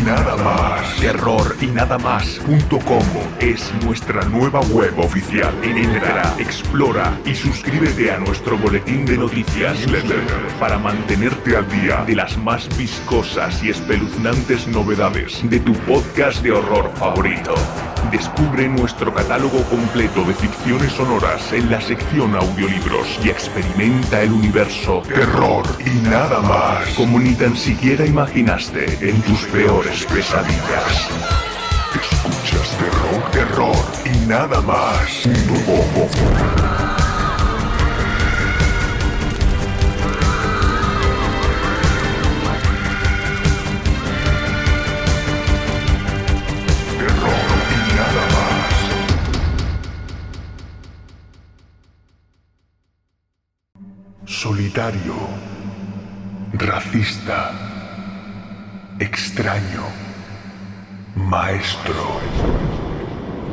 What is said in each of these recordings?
nada más. Terrorinadamas.com es nuestra nueva web oficial. Entra, explora y suscríbete a nuestro boletín de noticias para mantenerte al día de las más viscosas y espeluznantes novedades de tu podcast de horror favorito. Descubre nuestro catálogo completo de ficciones sonoras en la sección audiolibros y experimenta el universo terror y nada más, como ni tan siquiera imaginaste en tus peores pesadillas. Escuchas terror y nada más. Solitario, racista, extraño, maestro.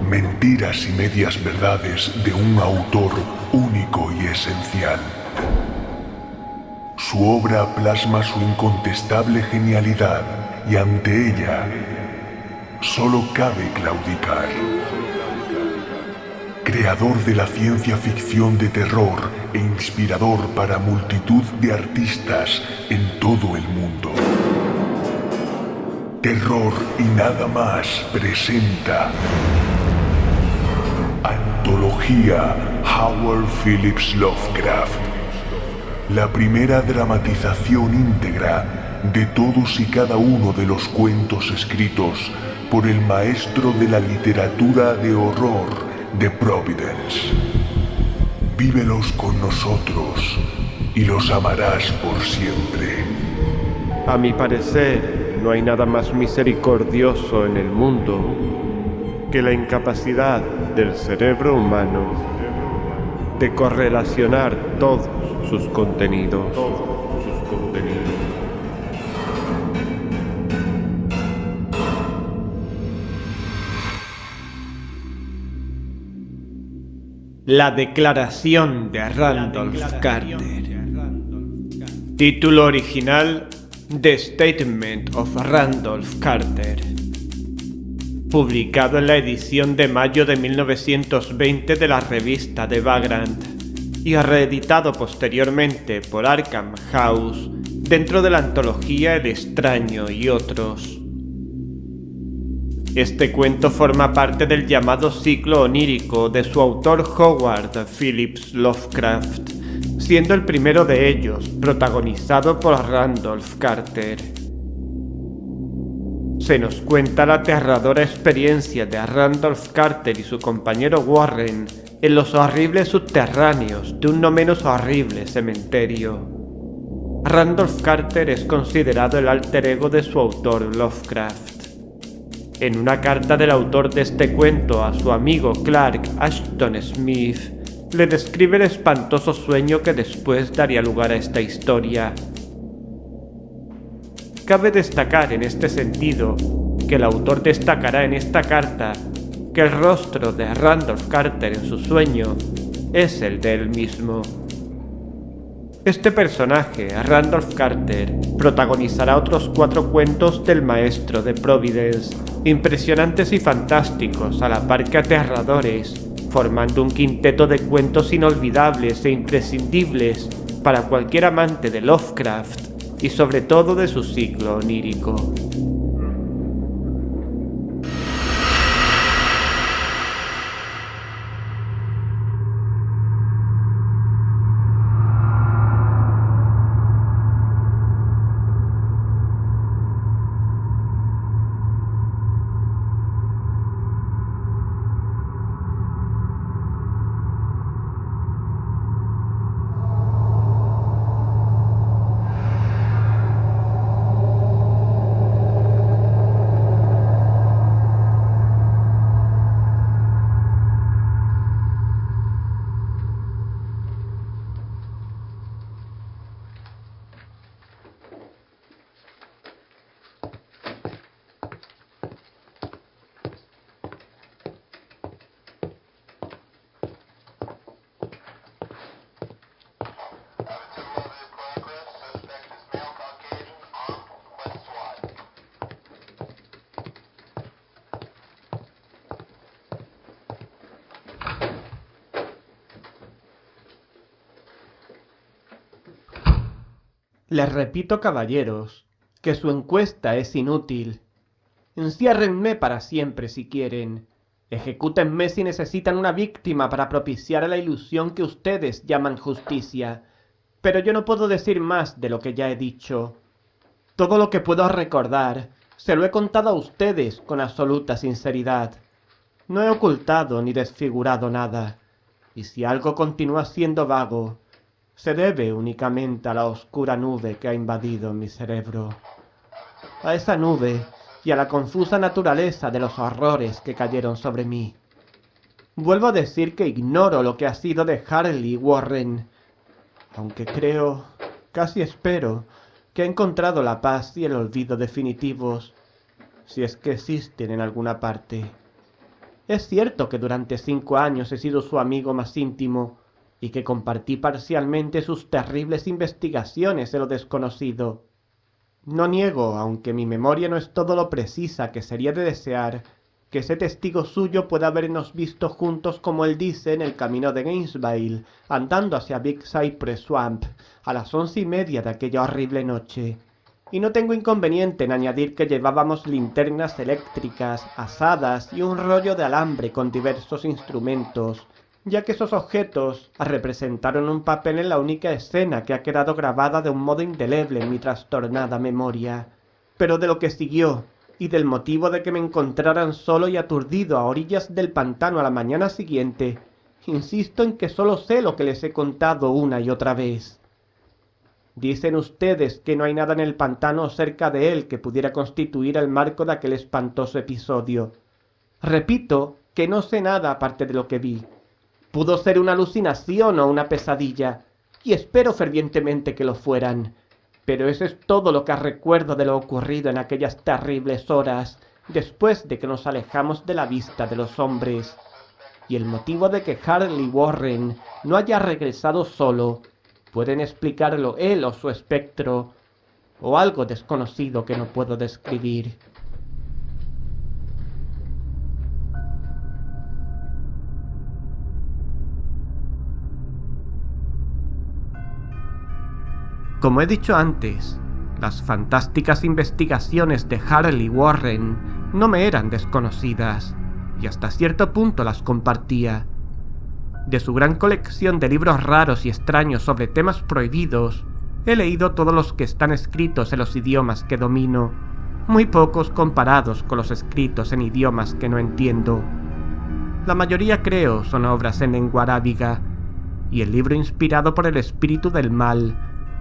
Mentiras y medias verdades de un autor único y esencial. Su obra plasma su incontestable genialidad y ante ella solo cabe claudicar. Creador de la ciencia ficción de terror e inspirador para multitud de artistas en todo el mundo. Terror y nada más presenta Antología Howard Phillips Lovecraft, la primera dramatización íntegra de todos y cada uno de los cuentos escritos por el maestro de la literatura de horror de Providence. Vívelos con nosotros y los amarás por siempre. A mi parecer, no hay nada más misericordioso en el mundo que la incapacidad del cerebro humano de correlacionar todos sus contenidos. La declaración de Randolph Carter. Título original: The Statement of Randolph Carter. Publicado en la edición de mayo de 1920 de la revista The Vagrant y reeditado posteriormente por Arkham House dentro de la antología El extraño y otros. Este cuento forma parte del llamado ciclo onírico de su autor Howard Phillips Lovecraft, siendo el primero de ellos protagonizado por Randolph Carter. Se nos cuenta la aterradora experiencia de Randolph Carter y su compañero Warren en los horribles subterráneos de un no menos horrible cementerio. Randolph Carter es considerado el alter ego de su autor Lovecraft. En una carta del autor de este cuento a su amigo Clark Ashton Smith, le describe el espantoso sueño que después daría lugar a esta historia. Cabe destacar en este sentido que el autor destacará en esta carta que el rostro de Randolph Carter en su sueño es el de él mismo. Este personaje, Randolph Carter, protagonizará otros 4 cuentos del maestro de Providence, impresionantes y fantásticos a la par que aterradores, formando un quinteto de cuentos inolvidables e imprescindibles para cualquier amante de Lovecraft y sobre todo de su ciclo onírico. Les repito, caballeros, que su encuesta es inútil. Enciérrenme para siempre si quieren. Ejecútenme si necesitan una víctima para propiciar la ilusión que ustedes llaman justicia. Pero yo no puedo decir más de lo que ya he dicho. Todo lo que puedo recordar se lo he contado a ustedes con absoluta sinceridad. No he ocultado ni desfigurado nada, y si algo continúa siendo vago, se debe únicamente a la oscura nube que ha invadido mi cerebro. A esa nube y a la confusa naturaleza de los horrores que cayeron sobre mí. Vuelvo a decir que ignoro lo que ha sido de Harley Warren, aunque creo, casi espero, que ha encontrado la paz y el olvido definitivos, si es que existen en alguna parte. Es cierto que durante 5 años he sido su amigo más íntimo y que compartí parcialmente sus terribles investigaciones de lo desconocido. No niego, aunque mi memoria no es todo lo precisa que sería de desear, que ese testigo suyo pueda habernos visto juntos, como él dice, en el camino de Gainesville, andando hacia Big Cypress Swamp, a las 11:30 de aquella horrible noche. Y no tengo inconveniente en añadir que llevábamos linternas eléctricas, azadas y un rollo de alambre con diversos instrumentos, ya que esos objetos representaron un papel en la única escena que ha quedado grabada de un modo indeleble en mi trastornada memoria. Pero de lo que siguió, y del motivo de que me encontraran solo y aturdido a orillas del pantano a la mañana siguiente, insisto en que solo sé lo que les he contado una y otra vez. Dicen ustedes que no hay nada en el pantano o cerca de él que pudiera constituir el marco de aquel espantoso episodio. Repito que no sé nada aparte de lo que vi. Pudo ser una alucinación o una pesadilla, y espero fervientemente que lo fueran. Pero eso es todo lo que recuerdo de lo ocurrido en aquellas terribles horas, después de que nos alejamos de la vista de los hombres. Y el motivo de que Harley Warren no haya regresado solo, pueden explicarlo él o su espectro, o algo desconocido que no puedo describir. Como he dicho antes, las fantásticas investigaciones de Harley Warren no me eran desconocidas, y hasta cierto punto las compartía. De su gran colección de libros raros y extraños sobre temas prohibidos, he leído todos los que están escritos en los idiomas que domino, muy pocos comparados con los escritos en idiomas que no entiendo. La mayoría, creo, son obras en lengua arábiga, y el libro inspirado por el espíritu del mal,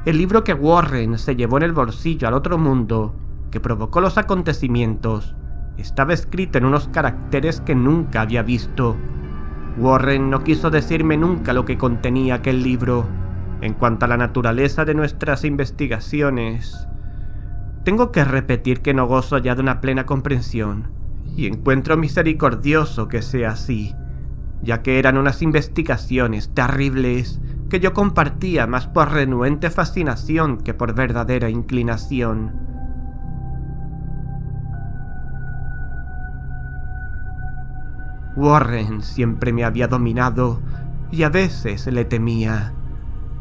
el libro que Warren se llevó en el bolsillo al otro mundo, que provocó los acontecimientos, estaba escrito en unos caracteres que nunca había visto. Warren no quiso decirme nunca lo que contenía aquel libro. En cuanto a la naturaleza de nuestras investigaciones, tengo que repetir que no gozo ya de una plena comprensión, y encuentro misericordioso que sea así, ya que eran unas investigaciones terribles que yo compartía más por renuente fascinación que por verdadera inclinación. Warren siempre me había dominado y a veces le temía.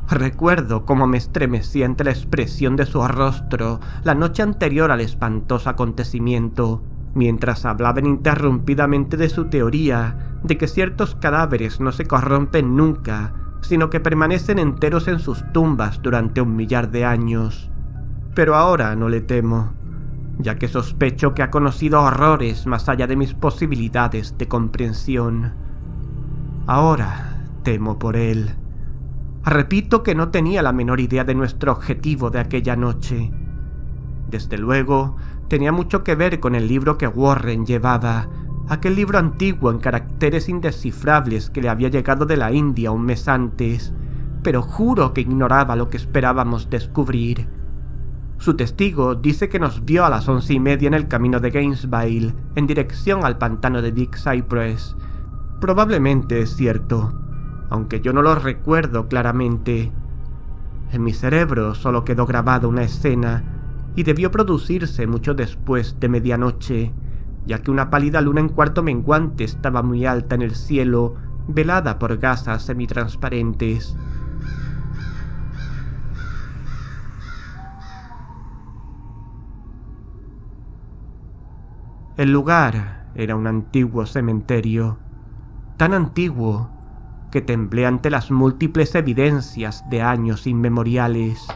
Recuerdo cómo me estremecía ante la expresión de su rostro la noche anterior al espantoso acontecimiento, mientras hablaba ininterrumpidamente de su teoría de que ciertos cadáveres no se corrompen nunca, sino que permanecen enteros en sus tumbas durante 1.000.000 de años. Pero ahora no le temo, ya que sospecho que ha conocido horrores más allá de mis posibilidades de comprensión. Ahora temo por él. Repito que no tenía la menor idea de nuestro objetivo de aquella noche. Desde luego, tenía mucho que ver con el libro que Warren llevaba, aquel libro antiguo en caracteres indescifrables que le había llegado de la India un mes antes, pero juro que ignoraba lo que esperábamos descubrir. Su testigo dice que nos vio a las 11:30 en el camino de Gainesville, en dirección al pantano de Big Cypress. Probablemente es cierto, aunque yo no lo recuerdo claramente. En mi cerebro solo quedó grabada una escena, y debió producirse mucho después de medianoche, ya que una pálida luna en cuarto menguante estaba muy alta en el cielo, velada por gasas semitransparentes. El lugar era un antiguo cementerio, tan antiguo que temblé ante las múltiples evidencias de años inmemoriales.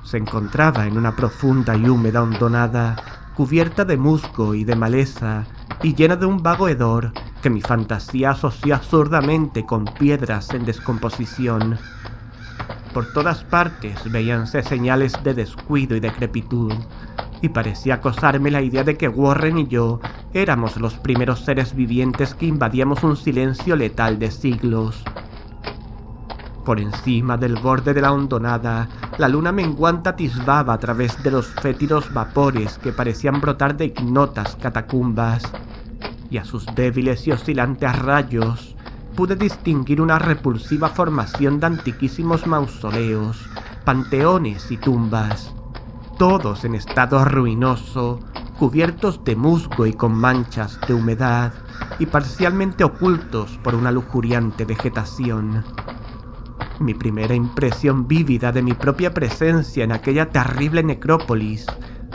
Se encontraba en una profunda y húmeda hondonada, cubierta de musgo y de maleza, y llena de un vago hedor que mi fantasía asoció absurdamente con piedras en descomposición. Por todas partes veíanse señales de descuido y decrepitud, y parecía acosarme la idea de que Warren y yo éramos los primeros seres vivientes que invadíamos un silencio letal de siglos. Por encima del borde de la hondonada, la luna menguante atisbaba a través de los fétidos vapores que parecían brotar de ignotas catacumbas, y a sus débiles y oscilantes rayos pude distinguir una repulsiva formación de antiquísimos mausoleos, panteones y tumbas, todos en estado ruinoso, cubiertos de musgo y con manchas de humedad, y parcialmente ocultos por una lujuriante vegetación. Mi primera impresión vívida de mi propia presencia en aquella terrible necrópolis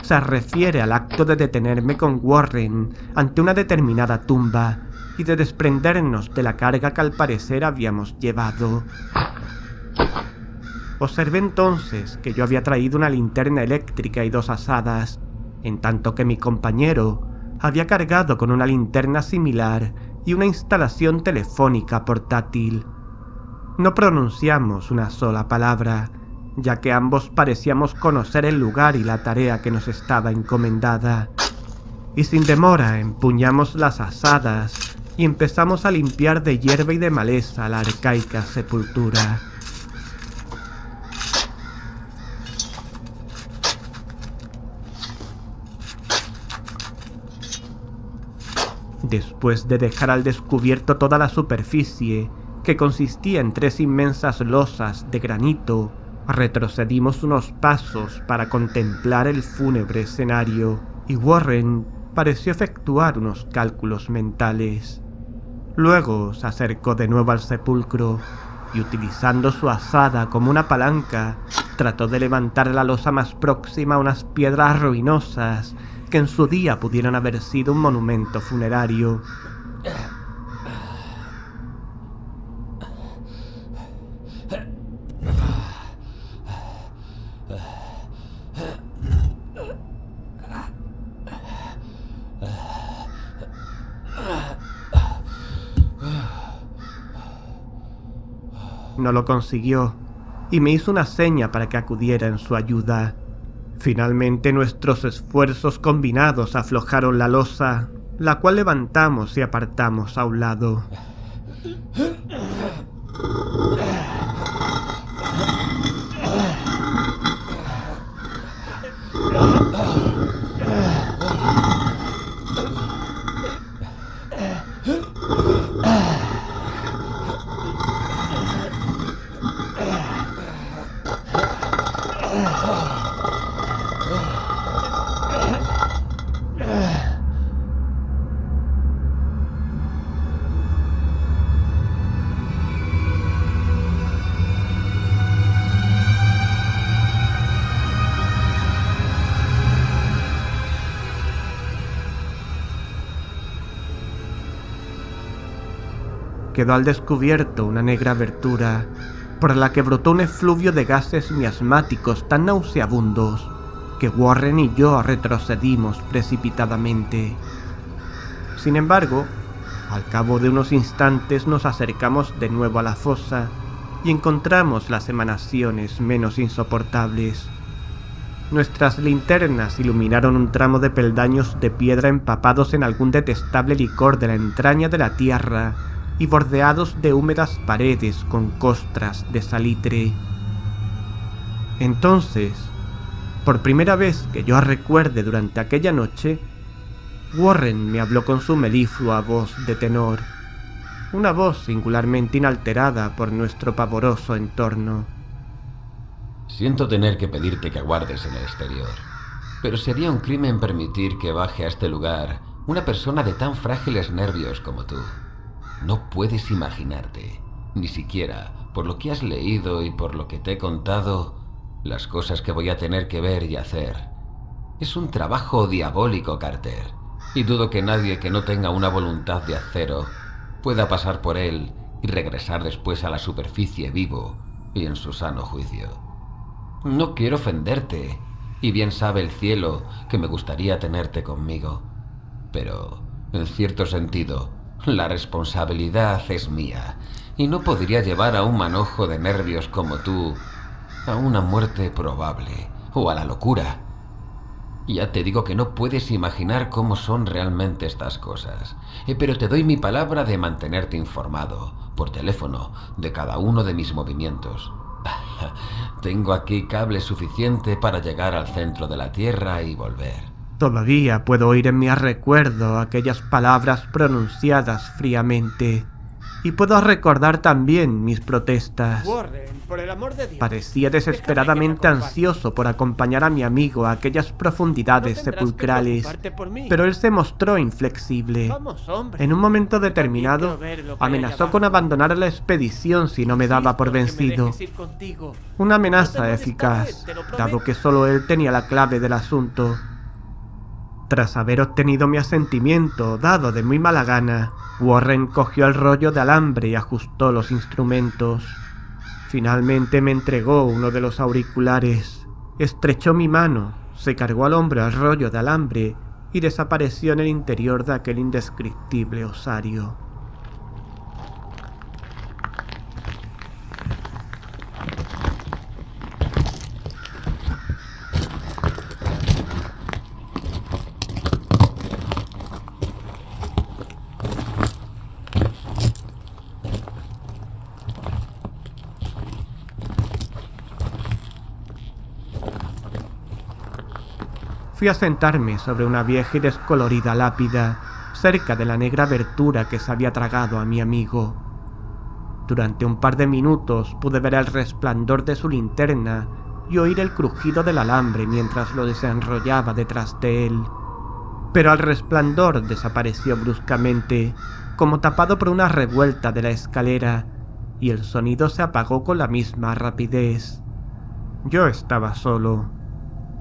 se refiere al acto de detenerme con Warren ante una determinada tumba y de desprendernos de la carga que al parecer habíamos llevado. Observé entonces que yo había traído una linterna eléctrica y 2 azadas, en tanto que mi compañero había cargado con una linterna similar y una instalación telefónica portátil. No pronunciamos una sola palabra, ya que ambos parecíamos conocer el lugar y la tarea que nos estaba encomendada. Y sin demora empuñamos las azadas y empezamos a limpiar de hierba y de maleza la arcaica sepultura. Después de dejar al descubierto toda la superficie, que consistía en 3 inmensas losas de granito, retrocedimos unos pasos para contemplar el fúnebre escenario, y Warren pareció efectuar unos cálculos mentales. Luego se acercó de nuevo al sepulcro y, utilizando su azada como una palanca, trató de levantar la losa más próxima a unas piedras ruinosas que en su día pudieron haber sido un monumento funerario. No lo consiguió, y me hizo una seña para que acudiera en su ayuda. Finalmente nuestros esfuerzos combinados aflojaron la losa, la cual levantamos y apartamos a un lado. Quedó al descubierto una negra abertura, por la que brotó un efluvio de gases miasmáticos tan nauseabundos que Warren y yo retrocedimos precipitadamente. Sin embargo, al cabo de unos instantes nos acercamos de nuevo a la fosa y encontramos las emanaciones menos insoportables. Nuestras linternas iluminaron un tramo de peldaños de piedra empapados en algún detestable licor de la entraña de la tierra y bordeados de húmedas paredes con costras de salitre. Entonces, por primera vez que yo recuerde durante aquella noche, Warren me habló con su meliflua voz de tenor, una voz singularmente inalterada por nuestro pavoroso entorno. Siento tener que pedirte que aguardes en el exterior, pero sería un crimen permitir que baje a este lugar una persona de tan frágiles nervios como tú. No puedes imaginarte, ni siquiera por lo que has leído y por lo que te he contado, las cosas que voy a tener que ver y hacer. Es un trabajo diabólico, Carter, y dudo que nadie que no tenga una voluntad de acero pueda pasar por él y regresar después a la superficie vivo y en su sano juicio. No quiero ofenderte, y bien sabe el cielo que me gustaría tenerte conmigo, pero, en cierto sentido, la responsabilidad es mía, y no podría llevar a un manojo de nervios como tú a una muerte probable o a la locura. Ya te digo que no puedes imaginar cómo son realmente estas cosas, pero te doy mi palabra de mantenerte informado, por teléfono, de cada uno de mis movimientos. Tengo aquí cable suficiente para llegar al centro de la Tierra y volver. Todavía puedo oír en mi recuerdo aquellas palabras pronunciadas fríamente. Y puedo recordar también mis protestas. Warren, por el amor de Dios. Parecía desesperadamente ansioso por acompañar a mi amigo a aquellas profundidades sepulcrales, pero él se mostró inflexible. Vamos, hombre. En un momento determinado, amenazó con abandonar la expedición si no me daba por vencido. Una amenaza eficaz, dado que solo él tenía la clave del asunto. Tras haber obtenido mi asentimiento, dado de muy mala gana, Warren cogió el rollo de alambre y ajustó los instrumentos. Finalmente me entregó uno de los auriculares, estrechó mi mano, se cargó al hombro el rollo de alambre y desapareció en el interior de aquel indescriptible osario. Fui a sentarme sobre una vieja y descolorida lápida, cerca de la negra abertura que se había tragado a mi amigo. Durante un par de minutos pude ver el resplandor de su linterna y oír el crujido del alambre mientras lo desenrollaba detrás de él. Pero el resplandor desapareció bruscamente, como tapado por una revuelta de la escalera, y el sonido se apagó con la misma rapidez. Yo estaba solo,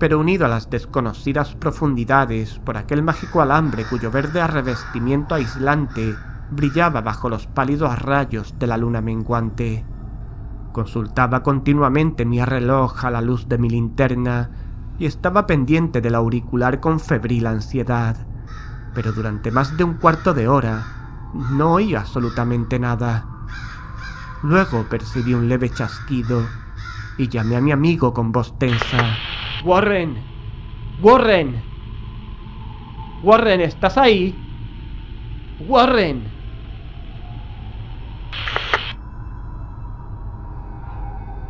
pero unido a las desconocidas profundidades por aquel mágico alambre cuyo verde revestimiento aislante brillaba bajo los pálidos rayos de la luna menguante. Consultaba continuamente mi reloj a la luz de mi linterna y estaba pendiente del auricular con febril ansiedad, pero durante más de un cuarto de hora no oí absolutamente nada. Luego percibí un leve chasquido y llamé a mi amigo con voz tensa. ¡Warren! ¡Warren! ¡Warren! ¿Estás ahí? ¡Warren!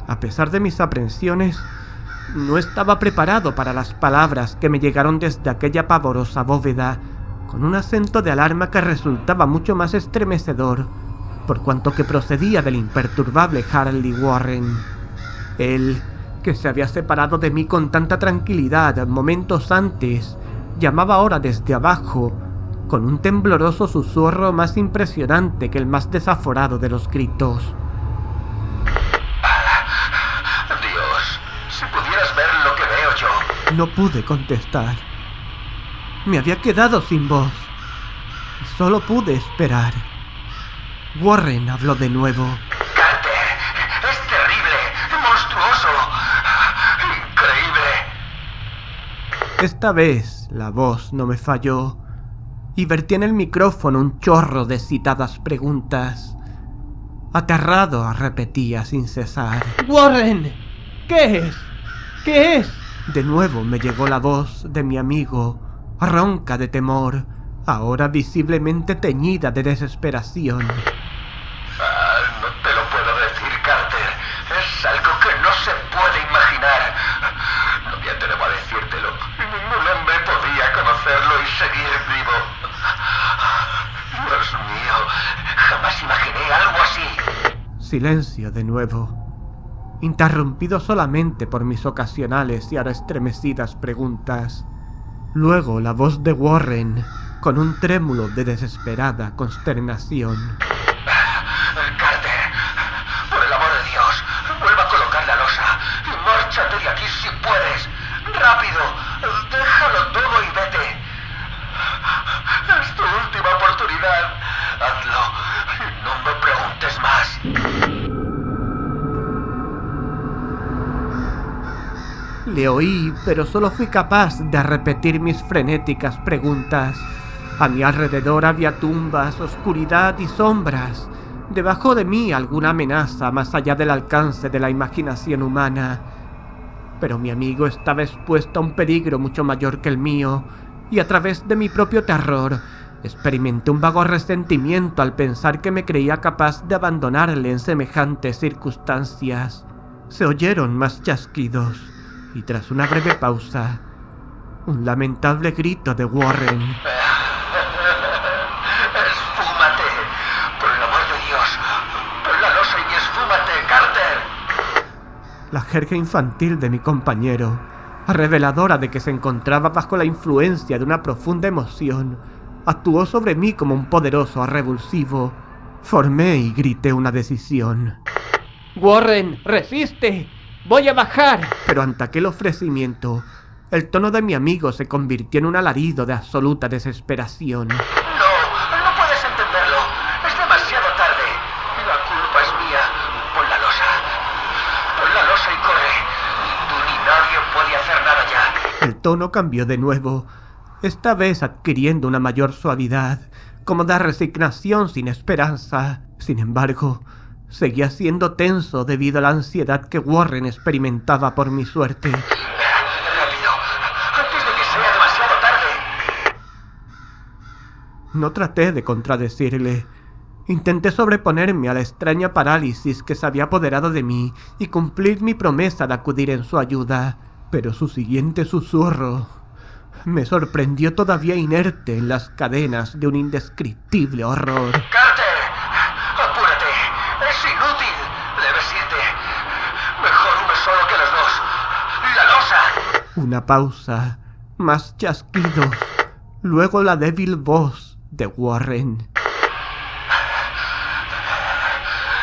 A pesar de mis aprensiones, no estaba preparado para las palabras que me llegaron desde aquella pavorosa bóveda, con un acento de alarma que resultaba mucho más estremecedor, por cuanto que procedía del imperturbable Harley Warren. Él, que se había separado de mí con tanta tranquilidad momentos antes, llamaba ahora desde abajo, con un tembloroso susurro más impresionante que el más desaforado de los gritos. Dios, si pudieras ver lo que veo yo. No pude contestar. Me había quedado sin voz. Y solo pude esperar. Warren habló de nuevo. Carter, es terrible, monstruoso, increíble. Esta vez la voz no me falló y vertí en el micrófono un chorro de excitadas preguntas. Aterrado repetía sin cesar. ¡Warren! ¿Qué es? ¿Qué es? De nuevo me llegó la voz de mi amigo, ronca de temor, ahora visiblemente teñida de desesperación. No te lo puedo decir, Carter. Es algo que no se puede imaginar. No me atrevo a decírtelo. Ningún hombre podía conocerlo y seguir vivo. Dios mío, jamás imaginé algo así. Silencio de nuevo, interrumpido solamente por mis ocasionales y ahora estremecidas preguntas. Luego la voz de Warren, con un trémulo de desesperada consternación. Carter, por el amor de Dios, vuelva a colocar la losa y márchate de aquí si puedes. ¡Rápido! ¡Deja Le oí, pero solo fui capaz de repetir mis frenéticas preguntas. A mi alrededor había tumbas, oscuridad y sombras. Debajo de mí alguna amenaza más allá del alcance de la imaginación humana. Pero mi amigo estaba expuesto a un peligro mucho mayor que el mío, y a través de mi propio terror, experimenté un vago resentimiento al pensar que me creía capaz de abandonarle en semejantes circunstancias. Se oyeron más chasquidos, y tras una breve pausa, un lamentable grito de Warren. ¡Esfúmate! ¡Por el amor de Dios! ¡Pon la losa y esfúmate, Carter! La jerga infantil de mi compañero, reveladora de que se encontraba bajo la influencia de una profunda emoción, actuó sobre mí como un poderoso revulsivo. Formé y grité una decisión. Warren, resiste. Voy a bajar. Pero ante aquel ofrecimiento, el tono de mi amigo se convirtió en un alarido de absoluta desesperación. No puedes entenderlo. Es demasiado tarde. La culpa es mía. Pon la losa y corre. Ni tú ni nadie puede hacer nada ya. El tono cambió de nuevo, esta vez adquiriendo una mayor suavidad, como de resignación sin esperanza. Sin embargo, seguía siendo tenso debido a la ansiedad que Warren experimentaba por mi suerte. ¡Rápido! ¡Antes de que sea demasiado tarde! No traté de contradecirle. Intenté sobreponerme a la extraña parálisis que se había apoderado de mí y cumplir mi promesa de acudir en su ayuda. Pero su siguiente susurro me sorprendió todavía inerte en las cadenas de un indescriptible horror. ¡Carter! ¡Apúrate! ¡Es inútil! Debes irte. Mejor uno solo que los dos. ¡La losa! Una pausa, más chasquidos, luego la débil voz de Warren.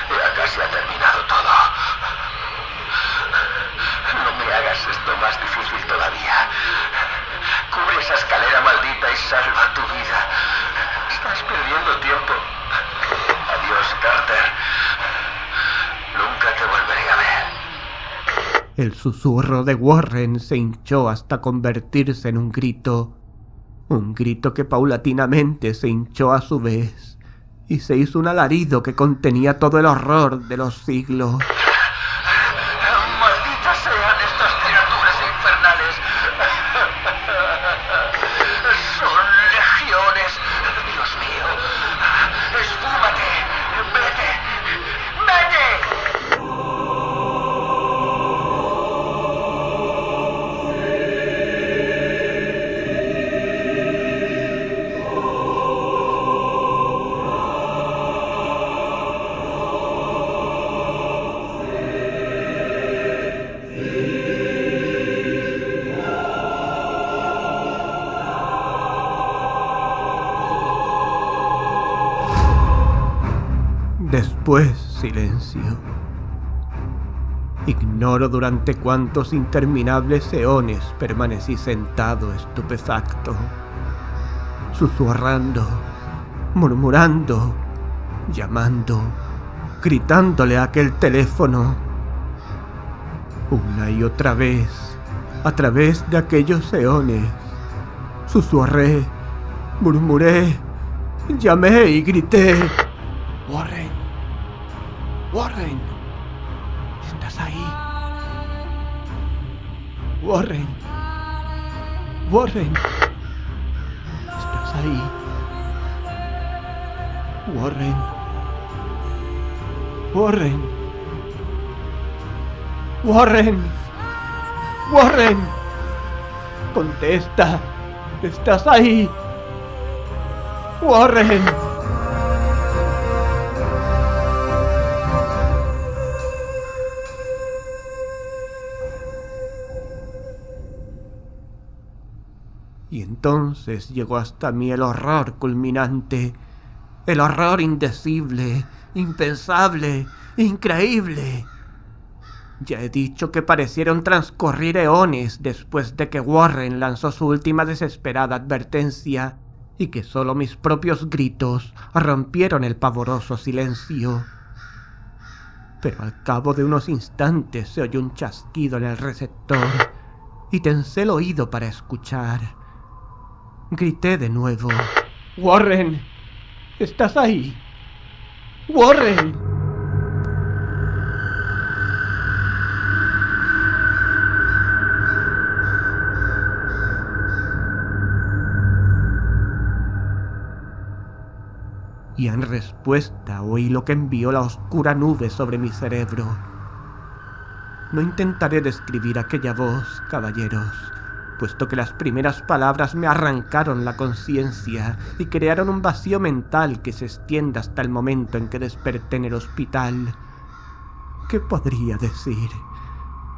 Ya casi ha terminado todo. No me hagas esto más difícil todavía. Cubre esa escalera maldita y salva tu vida. Estás perdiendo tiempo. Adiós, Carter. Nunca te volveré a ver. El susurro de Warren se hinchó hasta convertirse en un grito que paulatinamente se hinchó a su vez, y se hizo un alarido que contenía todo el horror de los siglos. ¡Malditas sean estas criaturas infernales! ¡Son legiones! ¡Dios mío! ¡Esfúmate! ¡Vete! ¡Vete! Después, silencio. Ignoro durante cuántos interminables eones permanecí sentado estupefacto, susurrando, murmurando, llamando, gritándole a aquel teléfono. Una y otra vez, a través de aquellos eones, susurré, murmuré, llamé y grité. Warren, Warren, ¿estás ahí? Warren, Warren, ¿estás ahí? Warren, Warren, Warren, Warren, contesta, ¿estás ahí? Warren. Y entonces llegó hasta mí el horror culminante, el horror indecible, impensable, increíble. Ya he dicho que parecieron transcurrir eones después de que Warren lanzó su última desesperada advertencia y que solo mis propios gritos rompieron el pavoroso silencio. Pero al cabo de unos instantes se oyó un chasquido en el receptor y tensé el oído para escuchar. Grité de nuevo. Warren, ¿estás ahí? Warren. Y en respuesta oí lo que envió la oscura nube sobre mi cerebro. No intentaré describir aquella voz, caballeros, puesto que las primeras palabras me arrancaron la conciencia y crearon un vacío mental que se extiende hasta el momento en que desperté en el hospital. ¿Qué podría decir?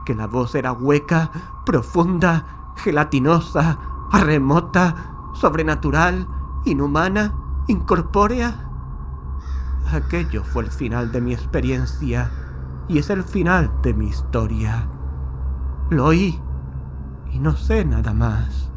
¿Que la voz era hueca, profunda, gelatinosa, remota, sobrenatural, inhumana, incorpórea? Aquello fue el final de mi experiencia y es el final de mi historia. Lo oí y no sé nada más.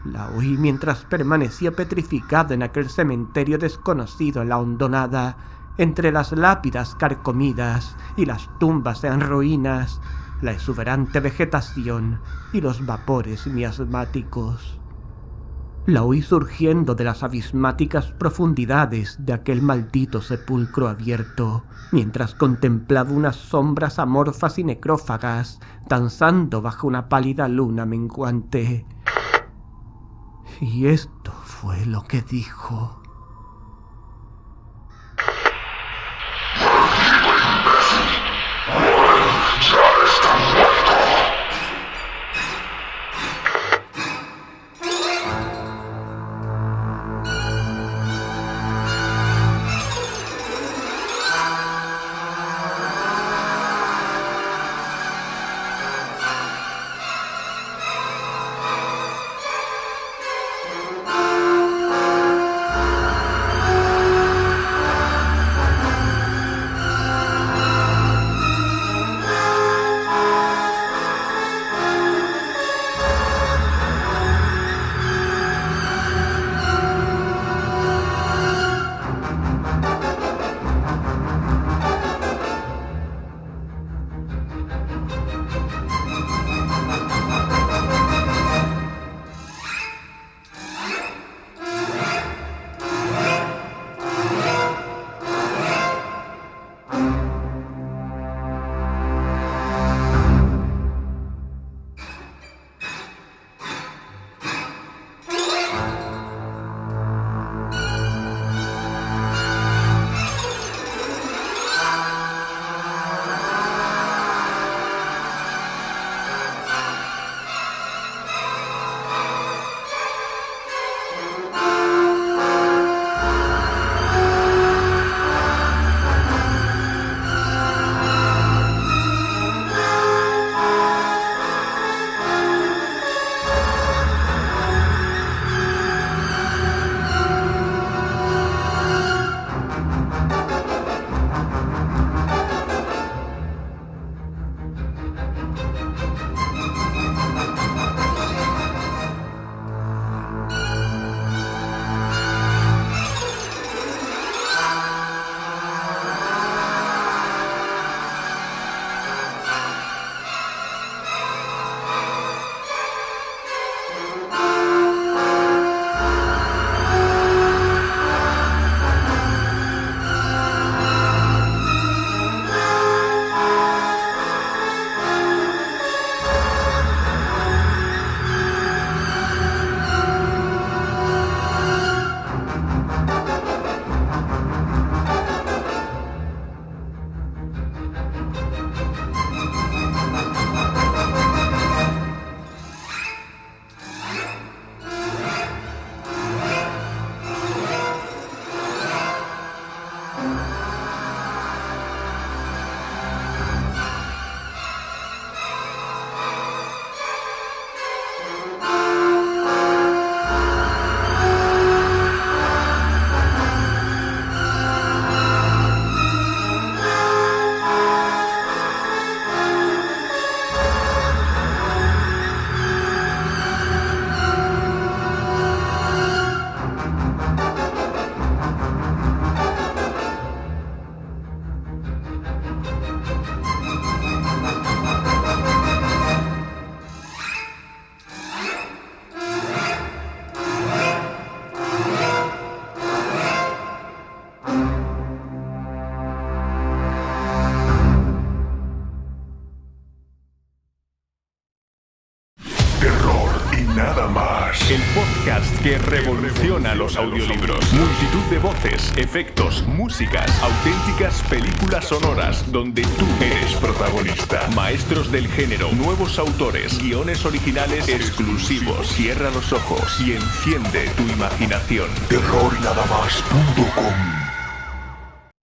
La oí mientras permanecía petrificado en aquel cementerio desconocido en la hondonada, entre las lápidas carcomidas y las tumbas en ruinas, la exuberante vegetación y los vapores miasmáticos. La oí surgiendo de las abismáticas profundidades de aquel maldito sepulcro abierto, mientras contemplaba unas sombras amorfas y necrófagas danzando bajo una pálida luna menguante. Y esto fue lo que dijo. más. El podcast que revoluciona los audiolibros. Multitud de voces, efectos, músicas, auténticas películas sonoras donde tú eres protagonista. Maestros del género, nuevos autores, guiones originales exclusivos. Cierra los ojos y enciende tu imaginación. Terrorynadamás.com